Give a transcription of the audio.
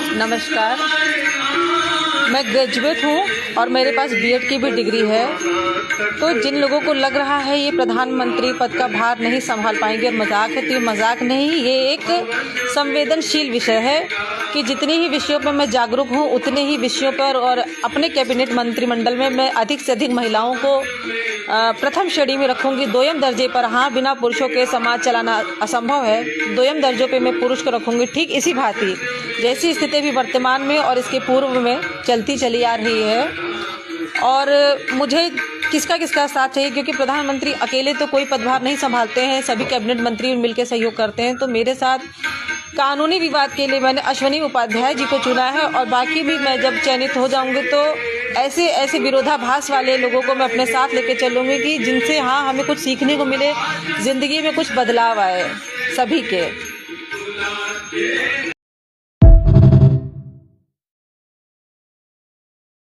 नमस्कार, मैं ग्रेजुएट हूँ और मेरे पास बीएड की भी डिग्री है। तो जिन लोगों को लग रहा है ये प्रधानमंत्री पद का भार नहीं संभाल पाएंगे और मजाक है, तो ये मजाक नहीं, ये एक संवेदनशील विषय है कि जितने ही विषयों पर मैं जागरूक हूँ उतने ही विषयों पर और अपने कैबिनेट मंत्रिमंडल में मैं अधिक से अधिक महिलाओं को प्रथम श्रेणी में रखूंगी। दोयम दर्जे पर, हाँ, बिना पुरुषों के समाज चलाना असंभव है। दोयम दर्जों पे मैं पुरुष को रखूंगी। ठीक इसी भांति जैसी स्थिति भी वर्तमान में और इसके पूर्व में चलती चली आ रही है। और मुझे किसका साथ चाहिए, क्योंकि प्रधानमंत्री अकेले तो कोई पदभार नहीं संभालते हैं, सभी कैबिनेट मंत्री मिलकर सहयोग करते हैं। तो मेरे साथ कानूनी विवाद के लिए मैंने अश्विनी उपाध्याय जी को चुना है और बाकी भी मैं जब चयनित हो जाऊंगी तो ऐसे विरोधाभास वाले लोगों को मैं अपने साथ लेके चलूंगी कि जिनसे हमें कुछ सीखने को मिले, जिंदगी में कुछ बदलाव आए सभी के।